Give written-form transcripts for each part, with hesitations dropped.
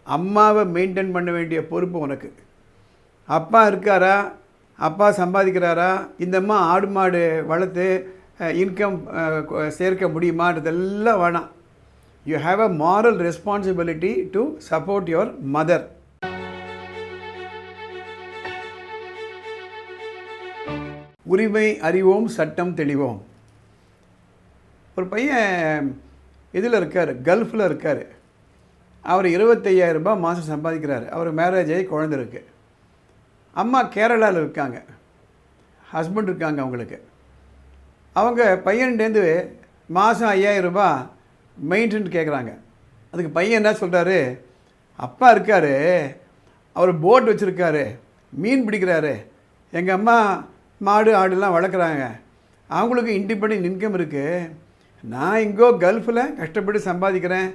அம்மாவை மெயின்டைன் பண்ண வேண்டிய பொறுப்பு உனக்கு. அப்பா இருக்காரா, அப்பா சம்பாதிக்கிறாரா, இந்த அம்மா ஆடு மாடு வளர்த்து இன்கம் சேர்க்க முடியுமான்றதெல்லாம் வேணாம். You have a moral responsibility to support your mother. உரிமை அறிவோம், சட்டம் தெளிவோம். ஒரு பையன் இதில் இருக்கார், கல்ஃபில் இருக்கார். அவர் 25,000 ரூபாய் மாதம் சம்பாதிக்கிறார். அவர் மேரேஜ் ஆகி குழந்தை இருக்குது. அம்மா கேரளாவில் இருக்காங்க, ஹஸ்பண்ட் இருக்காங்க அவங்களுக்கு. அவங்க பையன்டேருந்து மாதம் 5,000 ரூபாய் மெயின்டெனன்ஸ் கேட்குறாங்க. அதுக்கு பையன் என்ன சொல்கிறாரு, அப்பா இருக்கார், அவர் போட் வச்சுருக்காரு, மீன் பிடிக்கிறாரு, எங்கள் அம்மா மாடு ஆடுலாம் வளர்க்குறாங்க, அவங்களுக்கு இண்டிபெண்டன்ட் இன்கம் இருக்குது. நான் இங்கோ கல்ஃபில் கஷ்டப்பட்டு சம்பாதிக்கிறேன்,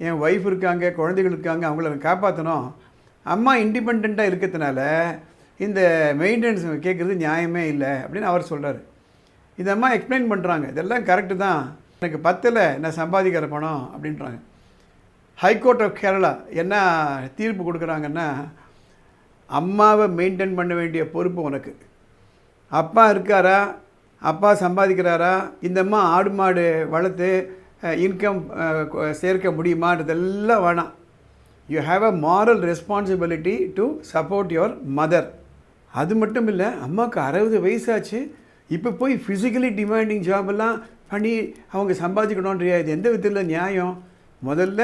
என் ஒய்ஃப் இருக்காங்க, குழந்தைகள் இருக்காங்க, அவங்கள காப்பாற்றணும். அம்மா இண்டிபெண்ட்டாக இருக்கிறதுனால இந்த மெயின்டெனன்ஸ் கேட்குறது நியாயமே இல்லை அப்படின்னு அவர் சொல்கிறார். இந்த அம்மா எக்ஸ்பிளைன் பண்ணுறாங்க, இதெல்லாம் கரெக்டு தான், எனக்கு பத்தில் நான் சம்பாதிக்கிற பணம் அப்படின்றாங்க. ஹைகோர்ட் ஆஃப் கேரளா என்ன தீர்ப்பு கொடுக்குறாங்கன்னா, அம்மாவை மெயின்டைன் பண்ண வேண்டிய பொறுப்பு உனக்கு. அப்பா இருக்காரா, அப்பா சம்பாதிக்கிறாரா, இந்த அம்மா ஆடு மாடு வளர்த்து இன்கம் சேர்க்க முடியுமான்றதெல்லாம் வேணாம். You have a moral responsibility to support your mother. அது மட்டும் இல்லை, அம்மாவுக்கு 60 வயசாச்சு, இப்போ போய் ஃபிசிக்கலி டிமாண்டிங் ஜாபெல்லாம் பண்ணி அவங்க சம்பாதிக்கணுன்றியா? இது எந்த விதத்தில் நியாயம்? முதல்ல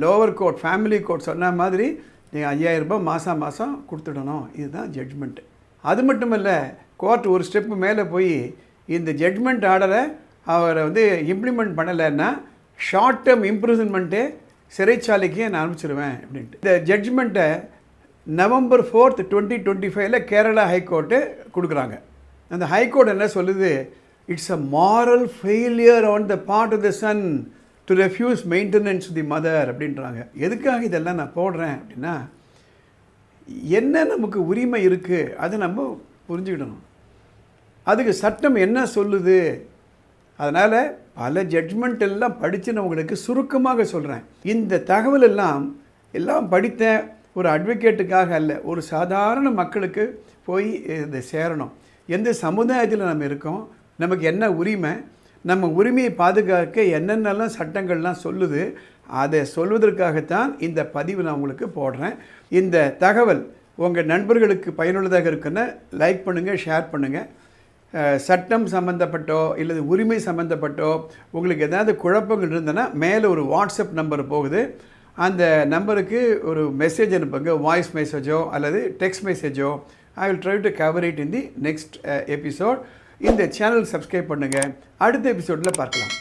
லோவர் கோர்ட், ஃபேமிலி கோர்ட் சொன்ன மாதிரி நீங்கள் 5,000 ரூபாய் மாதம் கொடுத்துடணும். இதுதான் ஜட்ஜ்மெண்ட்டு. அது மட்டும் இல்லை, கோர்ட் ஒரு ஸ்டெப்பு மேலே போய் இந்த ஜட்ஜ்மெண்ட் ஆர்டரை அவரை இம்ப்ளிமெண்ட் பண்ணலைன்னா ஷார்ட் டேர்ம் இம்ப்ரிசன்மெண்ட்டே, சிறைச்சாலைக்கு நான் அனுப்பிச்சிடுவேன் அப்படின்ட்டு. இந்த ஜட்ஜ்மெண்ட்டை November 4th, 2025 கேரளா ஹைகோர்ட்டு கொடுக்குறாங்க. அந்த ஹைகோர்ட் என்ன சொல்லுது, it's a moral failure on the part of the son to refuse maintenance the mother அப்படின்றாங்க. எதுக்காக இதெல்லாம் நான் போடுறேன் அப்படின்னா, என்ன நமக்கு உரிமை இருக்குது அதை நம்ம புரிஞ்சுக்கிடணும். அதுக்கு சட்டம் என்ன சொல்லுது. அதனால் பல ஜட்ஜ்மெண்ட் எல்லாம் படித்து நான் உங்களுக்கு சுருக்கமாக சொல்கிறேன். இந்த தகவல் எல்லாம் படித்த ஒரு அட்வொகேட்டுக்காக அல்ல, ஒரு சாதாரண மக்களுக்கு போய் இதை சேரணும். எந்த சமுதாயத்தில் நம்ம இருக்கோம், நமக்கு என்ன உரிமை, நம்ம உரிமையை பாதுகாக்க என்னென்னலாம் சட்டங்கள்லாம் சொல்லுது, அதை சொல்வதற்காகத்தான் இந்த பதிவு நான் உங்களுக்கு போடுறேன். இந்த தகவல் உங்கள் நண்பர்களுக்கு பயனுள்ளதாக இருக்குன்னு லைக் பண்ணுங்கள், ஷேர் பண்ணுங்கள். சட்டம் சம்மந்தப்பட்டோ இல்லை உரிமை சம்மந்தப்பட்டோ உங்களுக்கு ஏதாவது குழப்பங்கள் இருந்ததுன்னா மேலே ஒரு வாட்ஸ்அப் நம்பர் போகுது, அந்த நம்பருக்கு ஒரு மெசேஜ் அனுப்புங்க, வாய்ஸ் மெசேஜோ அல்லது டெக்ஸ்ட் மெசேஜோ. I will try to cover it in the next episode. இந்த சேனல் சப்ஸ்கிரைப் பண்ணுங்கள். அடுத்த எபிசோடில் பார்க்கலாம்.